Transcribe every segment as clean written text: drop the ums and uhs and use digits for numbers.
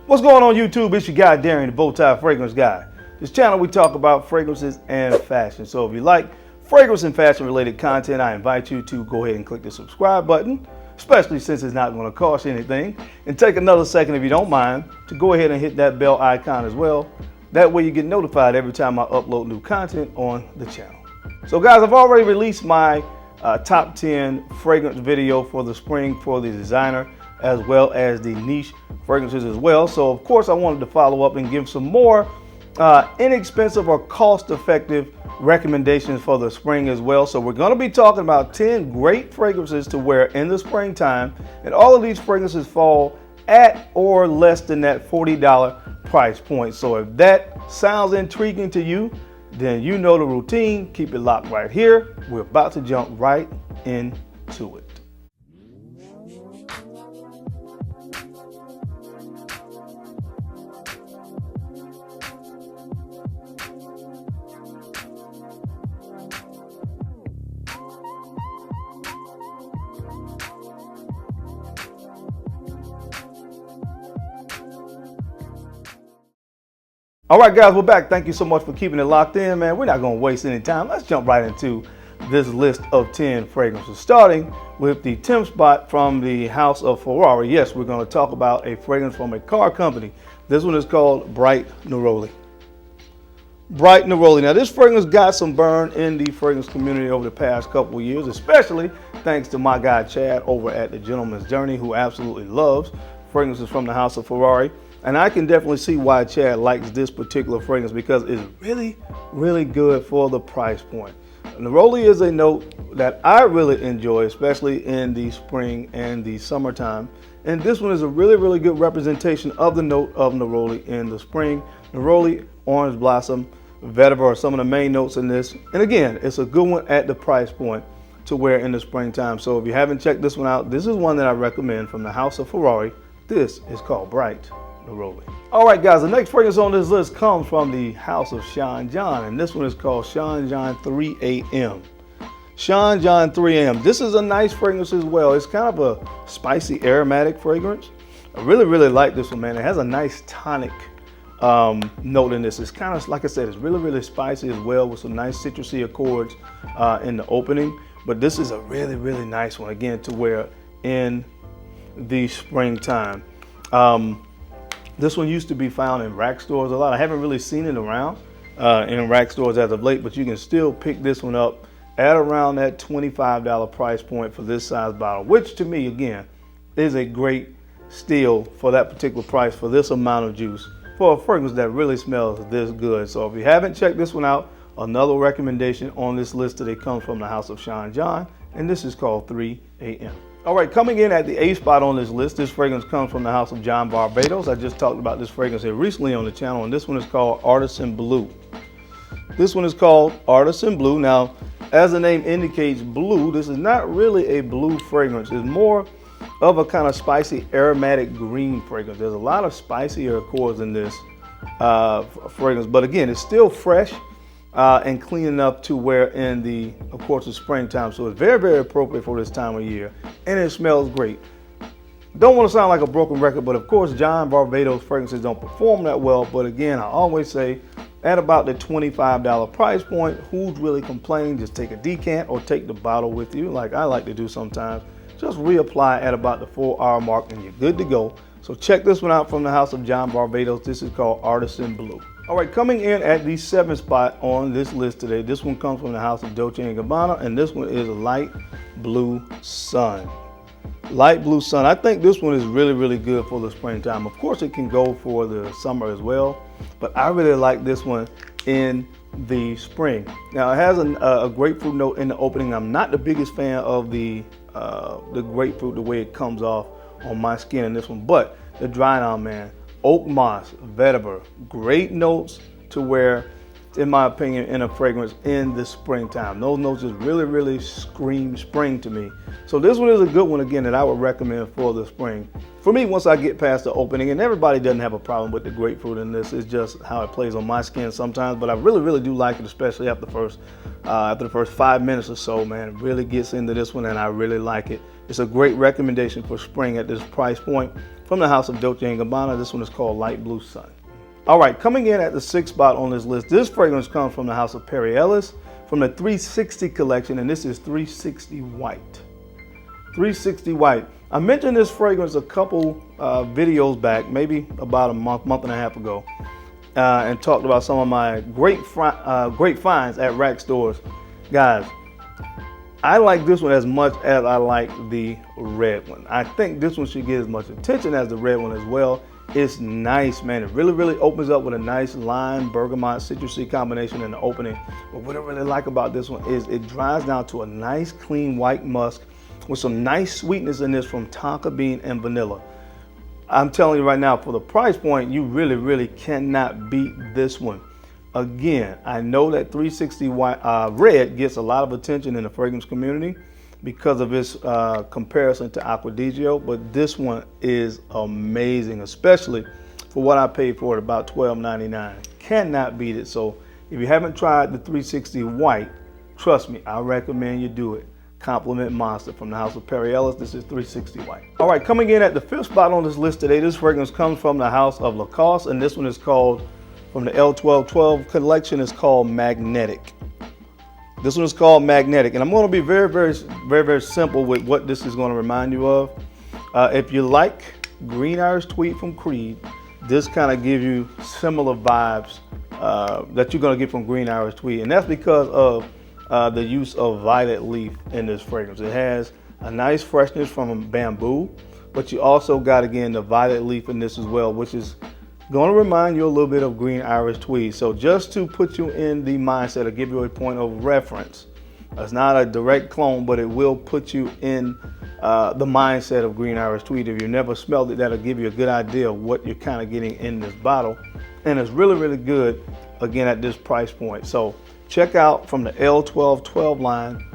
What's going on YouTube? It's your guy Darren, the Bowtie Fragrance Guy. This channel we talk about fragrances and fashion. So if you like fragrance and fashion related content, I invite you to go ahead and click the subscribe button, especially since it's not going to cost you anything. And take another second, if you don't mind, to go ahead and hit that bell icon as well. That way you get notified every time I upload new content on the channel. So guys, I've already released my top 10 fragrance video for the spring for the designer as well as the niche fragrances as well. So of course I wanted to follow up and give some more inexpensive or cost-effective recommendations for the spring as well. So we're going to be talking about 10 great fragrances to wear in the springtime, and all of these fragrances fall at or less than that $40 price point. So if that sounds intriguing to you, then you know the routine. Keep it locked right here. We're about to jump right into it. All right, guys, we're back. Thank you so much for keeping it locked in, man. We're not going to waste any time. Let's jump right into this list of 10 fragrances, starting with the 10th spot from the House of Ferrari. Yes, we're going to talk about a fragrance from a car company. This one is called Bright Neroli. Bright Neroli. Now, this fragrance got some burn in the fragrance community over the past couple of years, especially thanks to my guy Chad over at the Gentleman's Journey, who absolutely loves fragrances from the House of Ferrari. And I can definitely see why Chad likes this particular fragrance, because it's really, really good for the price point. Neroli is a note that I really enjoy, especially in the spring and the summertime. And this one is a really, really good representation of the note of Neroli in the spring. Neroli, orange blossom, vetiver are some of the main notes in this. And again, it's a good one at the price point to wear in the springtime. So if you haven't checked this one out, this is one that I recommend from the House of Ferrari. This is called Bright Neroli. All right, guys, the next fragrance on this list comes from the House of Sean John, and this one is called Sean John 3 AM. Sean John 3 AM. This is a nice fragrance as well. It's kind of a spicy aromatic fragrance. I really, really like this one, man. It has a nice tonic note in this. It's kind of, like I said, it's really, really spicy as well, with some nice citrusy accords in the opening. But this is a really, really nice one, again, to wear in the springtime. This one used to be found in rack stores a lot. I haven't really seen it around in rack stores as of late, but you can still pick this one up at around that $25 price point for this size bottle, which to me, again, is a great steal for that particular price for this amount of juice for a fragrance that really smells this good. So if you haven't checked this one out, another recommendation on this list today comes from the House of Sean John, and this is called 3 AM. All right, coming in at the 8th spot on this list, this fragrance comes from the House of John Barbados. I just talked about this fragrance here recently on the channel, and this one is called Artisan Blue. This one is called Artisan Blue. Now, as the name indicates, blue, this is not really a blue fragrance. It's more of a kind of spicy aromatic green fragrance. There's a lot of spicier accords in this fragrance, but again, it's still fresh and clean enough to wear in the, of course, the springtime. So it's very, very appropriate for this time of year, and it smells great. Don't want to sound like a broken record, but of course, John Barbados fragrances don't perform that well. But again, I always say at about the $25 price point, who's really complaining? Just take a decant or take the bottle with you, like I like to do sometimes. Just reapply at about the 4-hour mark and you're good to go. So check this one out from the House of John Barbados. This is called Artisan Blue. All right, coming in at the 7th spot on this list today, this one comes from the House of Dolce & Gabbana, and this one is Light Blue Sun. Light Blue Sun. I think this one is really, really good for the springtime. Of course, it can go for the summer as well, but I really like this one in the spring. Now, it has a grapefruit note in the opening. I'm not the biggest fan of the grapefruit, the way it comes off on my skin in this one, but the dry down, man. Oak moss, vetiver, great notes to wear, in my opinion, in a fragrance in the springtime. Those notes just really, really scream spring to me. So this one is a good one, again, that I would recommend for the spring. For me, once I get past the opening, and everybody doesn't have a problem with the grapefruit in this, it's just how it plays on my skin sometimes, but I really, really do like it, especially after the first 5 minutes or so, man. It really gets into this one, and I really like it. It's a great recommendation for spring at this price point. from the house of Dolce & Gabbana. This one is called Light Blue Sun. All right, coming in at the 6th spot on this list, this fragrance comes from the house of Perry Ellis from the 360 collection, and this is 360 White. 360 White. I mentioned this fragrance a couple videos back, maybe about a month and a half ago, and talked about some of my great finds at rack stores. Guys, I like this one as much as I like the red one. I think this one should get as much attention as the red one as well. It's nice, man. It really opens up with a nice lime, bergamot, citrusy combination in the opening. But what I really like about this one is it dries down to a nice, clean white musk with some nice sweetness in this from tonka bean and vanilla. I'm telling you right now, for the price point, you really cannot beat this one. Again, I know that 360 Red gets a lot of attention in the fragrance community because of its comparison to Acqu Di Gio, but this one is amazing, especially for what I paid for it, about $12.99. Cannot beat it. So if you haven't tried the 360 White, trust me, I recommend you do it. Compliment Monster from the house of Perry Ellis. This is 360 White. All right, coming in at the 5th spot on this list today, this fragrance comes from the house of Lacoste, and this one is called, from the L1212 collection, is called Magnetic. This one is called Magnetic, and I'm going to be very simple with what this is going to remind you of. If you like Green Irish Tweed from Creed, this kind of gives you similar vibes that you're going to get from Green Irish Tweed, and that's because of the use of violet leaf in this fragrance. It has a nice freshness from bamboo, but you also got, again, the violet leaf in this as well, which is going to remind you a little bit of Green Irish Tweed. So just to put you in the mindset or give you a point of reference, it's not a direct clone, but it will put you in the mindset of Green Irish Tweed. If you've never smelled it, that'll give you a good idea of what you're kind of getting in this bottle. And it's really good, again, at this price point. So check out from the L1212 line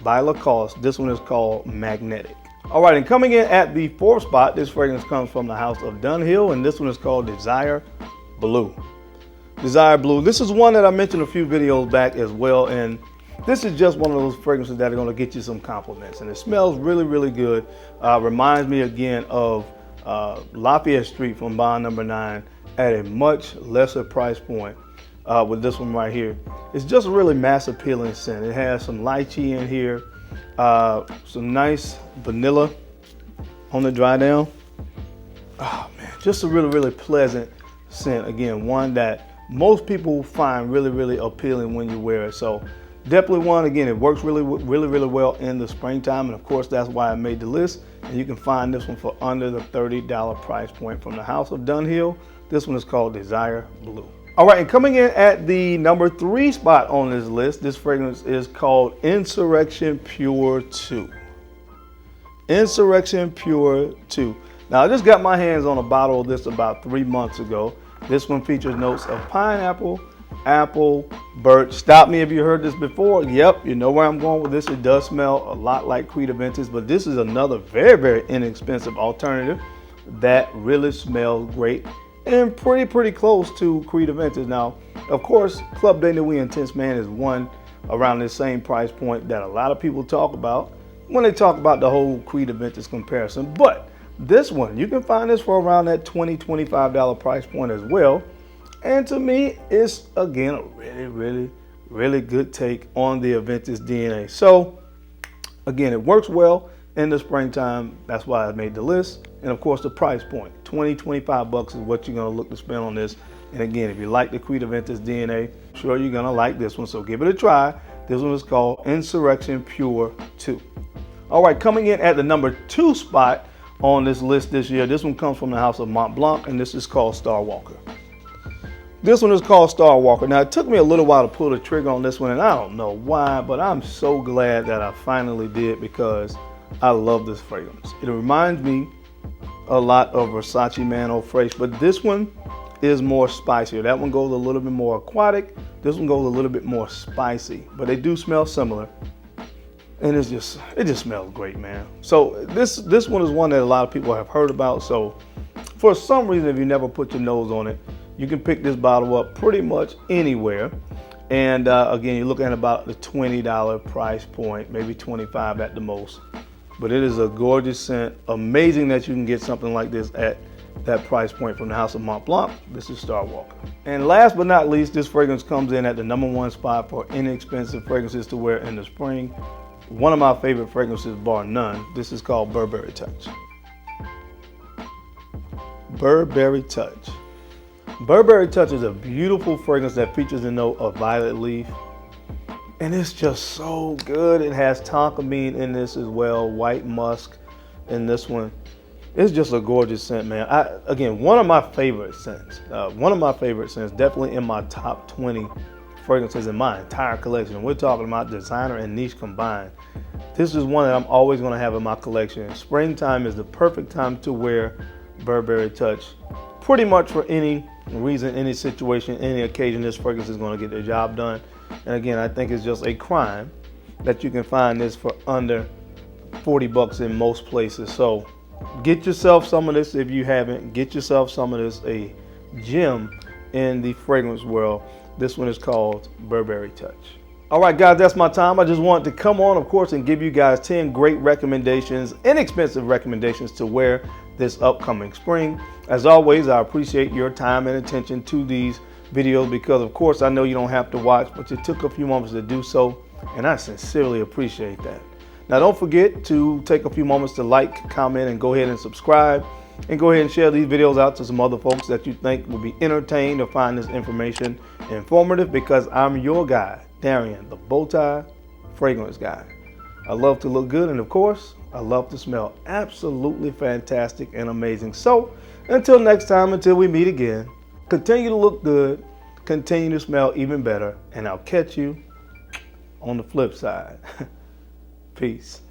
by Lacoste. This one is called Magnetic. All right, and coming in at the 4th spot, this fragrance comes from the house of Dunhill, and this one is called Desire Blue. Desire Blue. This is one that I mentioned a few videos back as well, and this is just one of those fragrances that are going to get you some compliments, and it smells really good. Reminds me again of Lafayette Street from Bond Number 9 at a much lesser price point. With this one right here, it's just a really mass appealing scent. It has some lychee in here, some nice vanilla on the dry down. Oh man, just a really pleasant scent. Again, one that most people find really appealing when you wear it. So definitely one, again, it works really well in the springtime, and of course that's why I made the list. And you can find this one for under the $30 price point from the house of Dunhill. This one is called Desire Blue. All right, and coming in at the number 3 spot on this list, this fragrance is called Insurrection Pure 2. Insurrection Pure 2. Now, I just got my hands on a bottle of this about 3 months ago. This one features notes of pineapple, apple, birch. Stop me if you heard this before. Yep, you know where I'm going with this. It does smell a lot like Creed Aventus, but this is another very inexpensive alternative that really smells great and pretty close to Creed Aventus. Now, of course, Club de Nuit Intense Man is one around this same price point that a lot of people talk about when they talk about the whole Creed Aventus comparison. But this one, you can find this for around that $20-25 price point as well. And to me, it's, again, a really good take on the Aventus DNA. So, again, it works well in the springtime. That's why I made the list. And of course, the price point, $20-25 is what you're gonna look to spend on this. And again, if you like the Creed Aventus DNA, I'm sure you're gonna like this one. So give it a try. This one is called Insurrection Pure 2. All right, coming in at the number 2 spot on this list this year, this one comes from the house of Mont Blanc, and this is called Star Walker. This one is called Star Walker. Now, it took me a little while to pull the trigger on this one, and I don't know why, but I'm so glad that I finally did, because I love this fragrance. It reminds me a lot of Versace Man Eau Fraiche, but this one is more spicier. That one goes a little bit more aquatic. This one goes a little bit more spicy, but they do smell similar. And it just smells great, man. So this one is one that a lot of people have heard about. So for some reason, if you never put your nose on it, you can pick this bottle up pretty much anywhere. And again, you're looking at about the $20 price point, maybe $25 at the most. but it is a gorgeous scent. Amazing that you can get something like this at that price point from the House of Mont Blanc. This is Star Walker. And last but not least, this fragrance comes in at the #1 spot for inexpensive fragrances to wear in the spring. One of my favorite fragrances, bar none. This is called Burberry Touch. Burberry Touch. Burberry Touch is a beautiful fragrance that features the note of violet leaf. And it's just so good. It has tonka bean in this as well, white musk in this one. It's just a gorgeous scent, man. Again, one of my favorite scents. Definitely in my top 20 fragrances in my entire collection. We're talking about designer and niche combined. This is one that I'm always going to have in my collection. Springtime is the perfect time to wear Burberry Touch. Pretty much for any reason, any situation, any occasion, this fragrance is going to get the job done. And again, I think it's just a crime that you can find this for under 40 bucks in most places. So get yourself some of this if you haven't. Get yourself some of this, a gem in the fragrance world. This one is called Burberry Touch. All right, guys, that's my time. I just wanted to come on, of course, and give you guys 10 great recommendations, inexpensive recommendations to wear this upcoming spring. As always, I appreciate your time and attention to these videos because, of course, I know you don't have to watch, but you took a few moments to do so, and I sincerely appreciate that. Now, don't forget to take a few moments to like, comment, and go ahead and subscribe. And go ahead and share these videos out to some other folks that you think will be entertained or find this information informative, because I'm your guy, Darian, the Bowtie Fragrance Guy. I love to look good, and of course, I love to smell absolutely fantastic and amazing. So until next time, until we meet again, continue to look good, continue to smell even better, and I'll catch you on the flip side. Peace.